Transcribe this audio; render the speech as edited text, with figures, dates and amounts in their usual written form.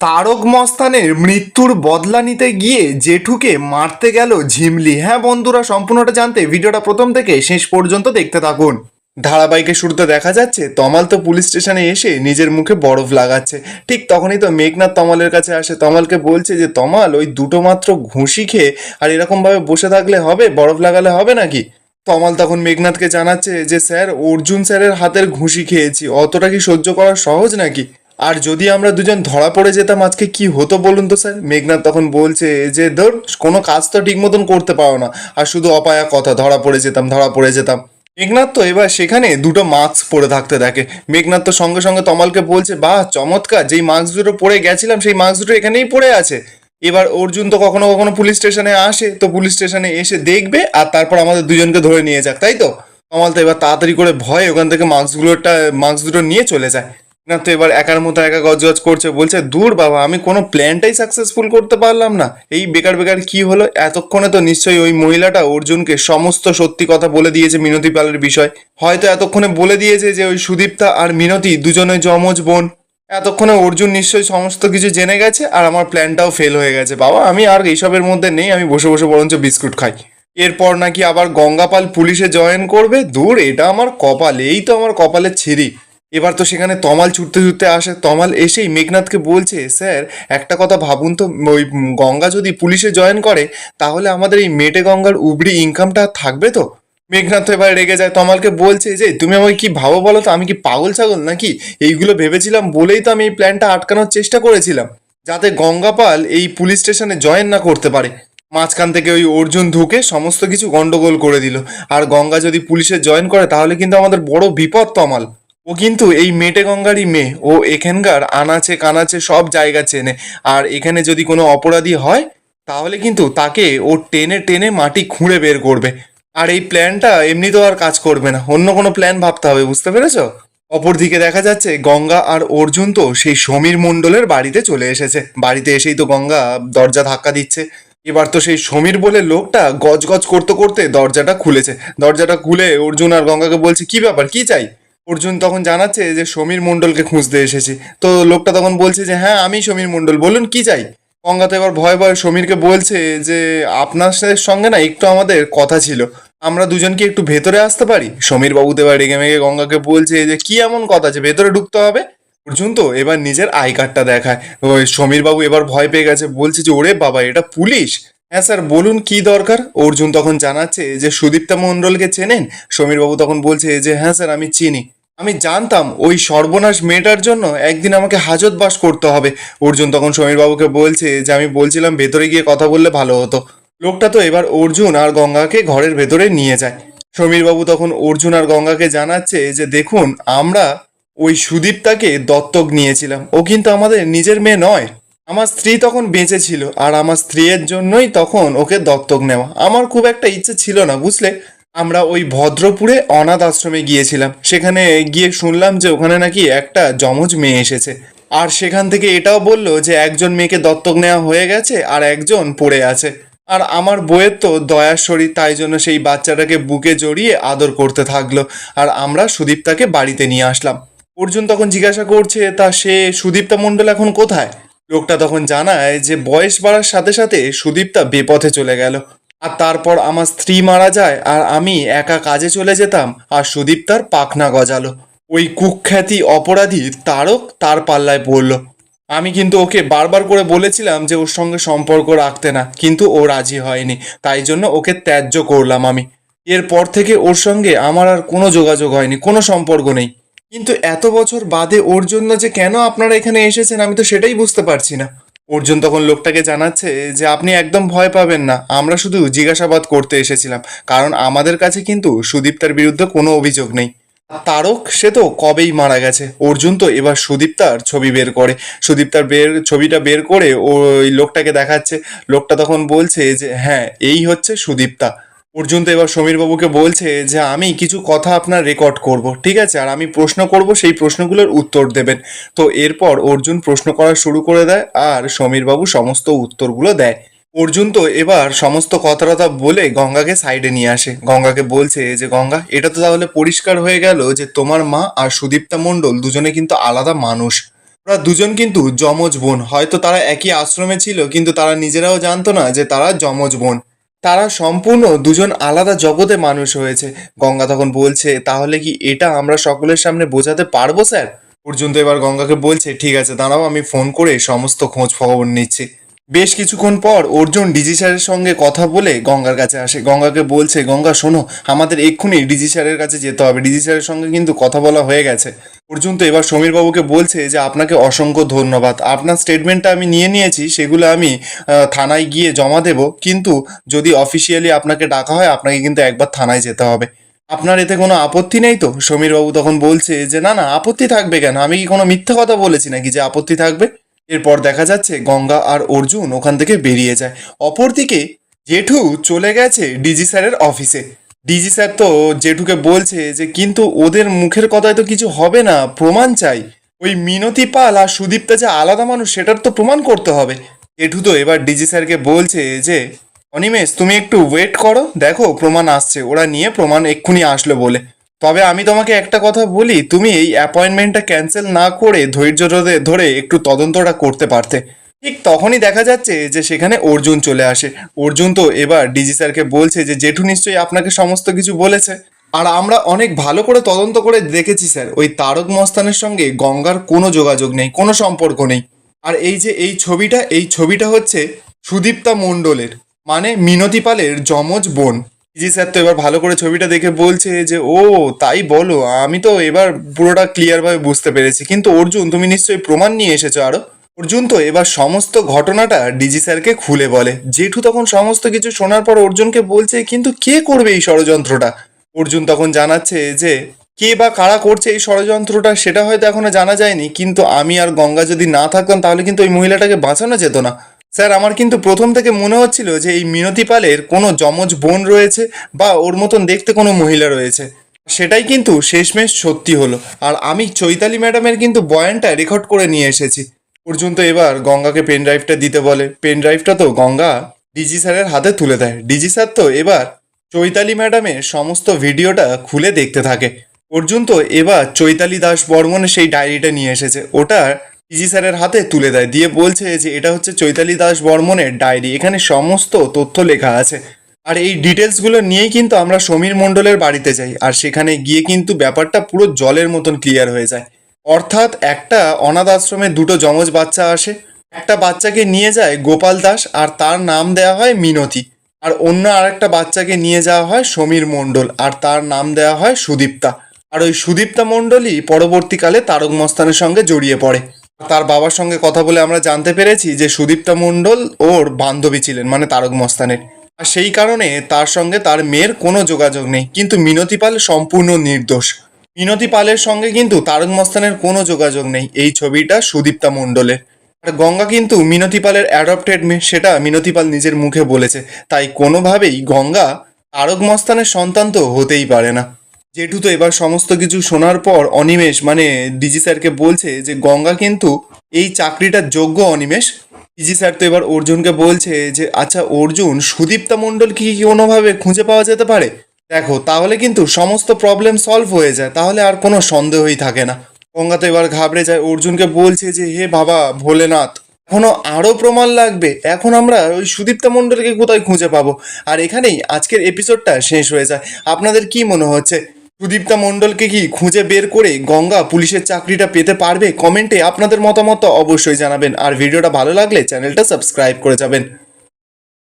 তারক মস্তানের মৃত্যুর বদলা নিতে গিয়ে জেঠুকে মারতে গেল ঝিমলি। হ্যাঁ বন্ধুরা, সম্পূর্ণটা জানতে ভিডিওটা প্রথম থেকে শেষ পর্যন্ত দেখতে থাকুন। ধারাবাহিকের শুরুতে দেখা যাচ্ছে তমাল তো পুলিশ স্টেশনে এসে নিজের মুখে বরফ লাগাচ্ছে। ঠিক তখনই তো মেঘনাথ তমালের কাছে আসে, তমালকে বলছে যে তমাল ওই দুটো মাত্র ঘুষি খেয়ে আর এরকম ভাবে বসে থাকলে হবে? বরফ লাগালে হবে নাকি? তমাল তখন মেঘনাথকে জানাচ্ছে যে স্যার, অর্জুন স্যারের হাতের ঘুষি খেয়েছি, অতটা কি সহ্য করা সহজ নাকি? আর যদি আমরা দুজন ধরা পড়ে যেতাম আজকে কি হতো বলুন তো স্যার? মেঘনাথ তখন বলছে যে ধর, কোনো কাজ তো ঠিক মতন করতে পারো না, আর শুধু অপায়া কথা, ধরা পড়ে যেতাম ধরা পড়ে যেতাম। মেঘনাথ তো এবার সেখানে দুটো মাস্ক পরে থাকতে দেখে। মেঘনাথ তো সঙ্গে সঙ্গে তমালকে বলছে, বাহ চমৎকার, যেই মাস্ক দুটো পরে গেছিলাম সেই মাস্ক দুটো এখানেই পড়ে আছে। এবার অর্জুন তো কখনো কখনো পুলিশ স্টেশনে আসে, তো পুলিশ স্টেশনে এসে দেখবে আর তারপর আমাদের দুজনকে ধরে নিয়ে যাক, তাই তো? তমাল তো এবার তাড়াতাড়ি করে ভয়ে ওখান থেকে মাস্ক দুটো নিয়ে চলে যায়। না তো এবার একার মতো একা গজগজ করছে, বলছে দূর বাবা, আমি কোনো প্ল্যানটাই সাকসেসফুল করতে পারলাম না, এই বেকার বেকার কি হলো? এতক্ষণে তো নিশ্চয়ই ওই মহিলাটা অর্জুনকে সমস্ত সত্যি কথা বলে দিয়েছে মিনতি পালের বিষয়। হয়তো এতক্ষণে বলে দিয়েছে যে ওই সুদীপ্তা আর মিনতি দুজনে যমজ বোন। এতক্ষণে অর্জুন নিশ্চয়ই সমস্ত কিছু জেনে গেছে আর আমার প্ল্যানটাও ফেল হয়ে গেছে। বাবা, আমি আর এইসবের মধ্যে নেই, আমি বসে বসে বরঞ্চ বিস্কুট খাই। এরপর নাকি আবার গঙ্গাপাল পুলিশে জয়েন করবে। দূর, এটা আমার কপাল, এই তো আমার কপালের ছিরি। এবার তো সেখানে তমাল ছুটতে ছুটতে আসে। তমাল এসেই মেঘনাথকে বলছে, স্যার একটা কথা ভাবুন তো, ওই গঙ্গা যদি পুলিশে জয়েন করে তাহলে আমাদের এই মেটে গঙ্গার উবরি ইনকামটা থাকবে তো? মেঘনাথ তো এবার রেগে যায়, তমালকে বলছে যে তুমি আমাকে কি ভাবো বলো তো, আমি কি পাগল ছাগল নাকি? এইগুলো ভেবেছিলাম বলেই তো আমি এই প্ল্যানটা আটকানোর চেষ্টা করেছিলাম, যাতে গঙ্গাপাল এই পুলিশ স্টেশনে জয়েন না করতে পারে। মাঝখান থেকে ওই অর্জুন ঢুকে সমস্ত কিছু গন্ডগোল করে দিল। আর গঙ্গা যদি পুলিশে জয়েন করে তাহলে কিন্তু আমাদের বড় বিপদ তমাল। ও কিন্তু এই মেটে গঙ্গারই মেয়ে, ও এখানকার আনাচে কানাচে সব জায়গা চেনে। আর এখানে যদি কোনো অপরাধী হয় তাহলে কিন্তু তাকে ও টেনে টেনে মাটি খুঁড়ে বের করবে। আর এই প্ল্যানটা এমনিতেও আর কাজ করবে না, অন্য কোনো প্ল্যান ভাবতে হবে, বুঝতে পেরেছো? অপরদিকে দেখা যাচ্ছে গঙ্গা আর অর্জুন তো সেই সমীর মণ্ডলের বাড়িতে চলে এসেছে। বাড়িতে এসেই তো গঙ্গা দরজা ধাক্কা দিচ্ছে। এবার তো সেই সমীর বলে লোকটা গজগজ করতে করতে দরজাটা খুলেছে। দরজাটা খুলে অর্জুন আর গঙ্গাকে বলছে, কি ব্যাপার, কি চাই? অর্জুন তখন জানাচ্ছে যে সমীর মণ্ডলকে খুঁজতে এসেছি। তো লোকটা তখন বলছে যে হ্যাঁ, আমি সমীর মণ্ডল, বলুন কি চাই? গঙ্গা তো এবার ভয়ে ভয়ে সমীরকে বলছে যে আপনার সঙ্গে না একটু আমাদের কথা ছিল, আমরা দুজন কি একটু ভেতরে আসতে পারি? সমীর বাবু তো এবার রেগে মেগে গঙ্গাকে বলছে যে কি এমন কথা আছে ভেতরে ঢুকতে হবে? অর্জুন তো এবার নিজের আই কার্ডটা দেখায়। ওই সমীর বাবু এবার ভয় পেয়ে গেছে, বলছে যে ওরে বাবা, এটা পুলিশ! হ্যাঁ স্যার, বলুন কি দরকার? অর্জুন তখন জানাচ্ছে যে সুদীপ্তা মণ্ডলকে চেনেন? সমীর বাবু তখন বলছে যে হ্যাঁ স্যার, আমি চিনি, আমি জানতাম ওই সর্বনাশ মেয়েটার জন্য একদিন আমাকে হাজতবাস করতে হবে। অর্জুন তখন সমীর বাবুকে বলছে যে আমি বলছিলাম ভেতরে গিয়ে কথা বললে ভালো হতো। লোকটা তো এবার অর্জুন আর গঙ্গাকে ঘরের ভেতরে নিয়ে যায়। সমীরবাবু তখন অর্জুন আর গঙ্গাকে জানাচ্ছে যে দেখুন, আমরা ওই সুদীপ্তাকে দত্তক নিয়েছিলাম, ও কিন্তু আমাদের নিজের মেয়ে নয়। আমার স্ত্রী তখন বেঁচে ছিল আর আমার স্ত্রীর জন্যই তখন ওকে দত্তক নেওয়া। আমার খুব একটা ইচ্ছে ছিল না, বুঝলে। আমরা ওই ভদ্রপুরে অনাথ আশ্রমে গিয়েছিলাম, সেখানে গিয়ে শুনলাম যে ওখানে নাকি একটা যমজ মেয়ে এসেছে। আর সেখান থেকে এটাও বললো যে একজন মেয়েকে দত্তক নেওয়া হয়ে গেছে আর একজন পড়ে আছে। আর আমার বইয়ের তো দয়ার শরীর, তাই জন্য সেই বাচ্চাটাকে বুকে জড়িয়ে আদর করতে থাকলো। আর আমরা সুদীপ্তাকে বাড়িতে নিয়ে আসলাম। অর্জুন তখন জিজ্ঞাসা করছে, তা সে সুদীপ্তা মণ্ডল এখন কোথায়? লোকটা তখন জানায় যে বয়স বাড়ার সাথে সাথে সুদীপ্তা বেপথে চলে গেল। আর তারপর আমার স্ত্রী মারা যায় আর আমি একা কাজে চলে যেতাম আর সুদীপ্তার পাখনা গজালো। ওই কুখ্যাতি অপরাধী তারক তার পাল্লায় পড়লো। আমি কিন্তু ওকে বারবার করে বলেছিলাম যে ওর সঙ্গে সম্পর্ক রাখতে না, কিন্তু ও রাজি হয়নি, তাই জন্য ওকে ত্যায্য করলাম আমি। এরপর থেকে ওর সঙ্গে আমার আর কোনো যোগাযোগ হয়নি, কোনো সম্পর্ক নেই। কিন্তু এত বছর বাদে ওর জন্য যে কেন আপনারা এখানে এসেছেন আমি তো সেটাই বুঝতে পারছি না। অর্জুন তখন লোকটাকে জানাচ্ছে যে আপনি একদম ভয় পাবেন না, আমরা শুধু জিজ্ঞাসাবাদ করতে এসেছিলাম, কারণ আমাদের কাছে কিন্তু সুদীপ্তার বিরুদ্ধে কোনো অভিযোগ নেই। তারক সে তো কবেই মারা গেছে। অর্জুন তো এবার সুদীপ্তার ছবি বের করে, সুদীপ্তার ছবিটা বের করে ওই লোকটাকে দেখাচ্ছে। লোকটা তখন বলছে যে হ্যাঁ, এই হচ্ছে সুদীপ্তা। অর্জুন তো এবার সমীর বাবুকে বলছে যে আমি কিছু কথা আপনার রেকর্ড করব, ঠিক আছে, আর আমি প্রশ্ন করব, সেই প্রশ্নগুলোর উত্তর দেবেন। তো এরপর অর্জুন প্রশ্ন করা শুরু করে দেয় আর সমীর বাবু সমস্ত উত্তরগুলো দেয়। অর্জুন তো এবার সমস্ত কথাটা বলে গঙ্গাকে সাইডে নিয়ে আসে। গঙ্গাকে বলছে যে গঙ্গা, এটা তো তাহলে পরিষ্কার হয়ে গেল যে তোমার মা আর সুদীপ্তা মণ্ডল দুজনে কিন্তু আলাদা মানুষ। ওরা দুজন কিন্তু যমজ বোন, হয়তো তারা একই আশ্রমে ছিল কিন্তু তারা নিজেরাও জানতো না যে তারা যমজ বোন। তারা সম্পূর্ণ দুজন আলাদা জগতে মানুষ হয়েছে। গঙ্গা তখন বলছে, তাহলে কি এটা আমরা সকলের সামনে বোঝাতে পারবো স্যার? অর্জুন তো এবার গঙ্গাকে বলছে, ঠিক আছে দাঁড়াও, আমি ফোন করে সমস্ত খোঁজ খবর নিচ্ছি। বেশ কিছুক্ষণ পর অর্জুন ডিজি স্যারের সঙ্গে কথা বলে গঙ্গার কাছে আসে। গঙ্গাকে বলছে, গঙ্গা শোনো, আমাদের এক্ষুনি ডিজি স্যারের কাছে যেতে হবে, ডিজি স্যারের সঙ্গে কিন্তু কথা বলা হয়ে গেছে। অর্জুন তো এবার সমীর বাবুকে বলছে যে আপনাকে অসংখ্য ধন্যবাদ, আপনার স্টেটমেন্টটা আমি নিয়ে নিয়েছি, সেগুলো আমি থানায় গিয়ে জমা দেব, কিন্তু যদি অফিসিয়ালি আপনাকে ডাকা হয় আপনাকে কিন্তু একবার থানায় যেতে হবে। আপনার এতে কোনো আপত্তি নেই তো? সমীর বাবু তখন বলছে যে না না, আপত্তি থাকবে কেন, আমি কি কোনো মিথ্যা কথা বলেছি নাকি যে আপত্তি থাকবে। এরপর দেখা যাচ্ছে গঙ্গা আর অর্জুন ওখান থেকে বেরিয়ে যায়। অপরদিকে জেঠু চলে গেছে ডিজি স্যারের অফিসে। ডিজি স্যার তো জেঠুকে বলছে যে কিন্তু ওদের মুখের কথায় তো কিছু হবে না, প্রমাণ চাই। ওই মিনতি পাল আর সুদীপ্তা যে আলাদা মানুষ সেটার তো প্রমাণ করতে হবে। জেঠু তো এবার ডিজি স্যারকে বলছে যে অনিমেষ তুমি একটু ওয়েট করো, দেখো প্রমাণ আসছে, ওরা নিয়ে প্রমাণ এক্ষুনি আসলো বলে। তবে আমি তোমাকে একটা কথা বলি, তুমি এই অ্যাপয়েন্টমেন্টটা ক্যান্সেল না করে ধৈর্য ধরে একটু তদন্তটা করতে পারতে। ঠিক তখনই দেখা যাচ্ছে যে সেখানে অর্জুন চলে আসে। অর্জুন তো এবার ডিজি স্যারকে বলছে যে জেঠু নিশ্চয়ই আপনাকে সমস্ত কিছু বলেছে, আর আমরা অনেক ভালো করে তদন্ত করে দেখেছি স্যার, ওই তারক মস্তানের সঙ্গে গঙ্গার কোনো যোগাযোগ নেই, কোনো সম্পর্ক নেই। আর এই যে এই ছবিটা হচ্ছে সুদীপ্তা মণ্ডলের, মানে মিনতি পালের যমজ বোন। জি স্যার তো এবার ভালো করে ছবিটা দেখে বলছে যে ও তাই বলো, আমি তো এবার পুরোটা ক্লিয়ারভাবে বুঝতে পেরেছি, কিন্তু অর্জুন তুমি নিশ্চয়ই প্রমাণ নিয়ে এসেছো আরো। অর্জুন তো এবার সমস্ত ঘটনাটা ডিজি স্যারকে খুলে বলে। জেঠু তখন সমস্ত কিছু শোনার পর অর্জুনকে বলছে কিন্তু কে করবে এই ষড়যন্ত্রটা। অর্জুন তখন জানাচ্ছে যে কে বা কারা করছে এই ষড়যন্ত্রটা সেটা হয়তো এখনো জানা যায়নি, কিন্তু আমি আর গঙ্গা যদি না থাকতাম তাহলে কিন্তু ওই মহিলাটাকে বাঁচানো যেত না। স্যার আমার কিন্তু প্রথম থেকে মনে হচ্ছিল যে এই মিনতি পালের কোনো যমজ বোন রয়েছে বা ওর মতন দেখতে কোনো মহিলা রয়েছে, সেটাই কিন্তু শেষমেশ সত্যি হলো। আর আমি চৈতালি ম্যাডামের কিন্তু বয়ানটা রেকর্ড করে নিয়ে এসেছি। অর্জুন তো এবার গঙ্গাকে পেন ড্রাইভটা দিতে বলে। পেন ড্রাইভটা তো গঙ্গা ডিজি স্যারের হাতে তুলে দেয়। ডিজি স্যার তো এবার চৈতালি ম্যাডামের সমস্ত ভিডিওটা খুলে দেখতে থাকে। অর্জুন তো এবার চৈতালি দাস বর্মনের সেই ডায়েরিটা নিয়ে এসেছে, ওটা ডিজি স্যারের হাতে তুলে দেয়, দিয়ে বলছে যে এটা হচ্ছে চৈতালি দাস বর্মনের ডায়েরি, এখানে সমস্ত তথ্য লেখা আছে। আর এই ডিটেলসগুলো নিয়েই কিন্তু আমরা সমীর মণ্ডলের বাড়িতে যাই, আর সেখানে গিয়ে কিন্তু ব্যাপারটা পুরো জলের মতন ক্লিয়ার হয়ে যায়। অর্থাৎ একটা অনাথ আশ্রমে দুটো যমজ বাচ্চা আসে, একটা বাচ্চাকে নিয়ে যায় গোপাল দাস আর তার নাম দেওয়া হয় মিনতি, আর অন্য আরেকটা বাচ্চাকে নিয়ে যাওয়া হয় সমীর মণ্ডল আর তার নাম দেওয়া হয় সুদীপ্তা। আর ওই সুদীপ্তা মণ্ডলই পরবর্তীকালে তারক মস্তানের সঙ্গে জড়িয়ে পড়ে। তার বাবার সঙ্গে কথা বলে আমরা জানতে পেরেছি যে সুদীপ্তা মণ্ডল ওর বান্ধবী ছিলেন, মানে তারক মস্তানের। আর সেই কারণে তার সঙ্গে তার মেয়ের কোনো যোগাযোগ নেই, কিন্তু মিনতি পাল সম্পূর্ণ নির্দোষ। মিনতি পালের সঙ্গে কিন্তু তারক মস্তানের কোনো যোগাযোগ নেই। এই ছবিটা সুদীপ্তা মণ্ডলের। আর গঙ্গা কিন্তু মিনতি পালের অ্যাডপ্টেড মেয়ে, সেটা মিনতি পাল নিজের মুখে বলেছে। তাই কোনোভাবেই গঙ্গা তারক মস্তানের সন্তান তো হতেই পারে না। জেঠু তো এবার সমস্ত কিছু শোনার পর অনিমেষ মানে ডিজি স্যারকে বলছে যে গঙ্গা কিন্তু এই চাকরিটার যোগ্য অনিমেষ। ডিজি স্যার তো এবার অর্জুনকে বলছে যে আচ্ছা অর্জুন, সুদীপ্তা মণ্ডল কি কোনোভাবে খুঁজে পাওয়া যেতে পারে? দেখো তাহলে কিন্তু সমস্ত প্রবলেম সলভ হয়ে যায়, তাহলে আর কোনো সন্দেহই থাকে না। গঙ্গা তো এবার ঘাবড়ে যায়, অর্জুনকে বলছে যে হে বাবা ভোলেনাথ, এখনো আরও প্রমাণ লাগবে, এখন আমরা ওই সুদীপ্তা মণ্ডলকে কোথায় খুঁজে পাবো? আর এখানেই আজকের এপিসোডটা শেষ হয়ে যায়। আপনাদের কি মনে হচ্ছে, সুদীপ্তা মণ্ডলকে কি খুঁজে বের করে গঙ্গা পুলিশের চাকরিটা পেতে পারবে? কমেন্টে আপনাদের মতামত অবশ্যই জানাবেন, আর ভিডিওটা ভালো লাগলে চ্যানেলটা সাবস্ক্রাইব করে যাবেন।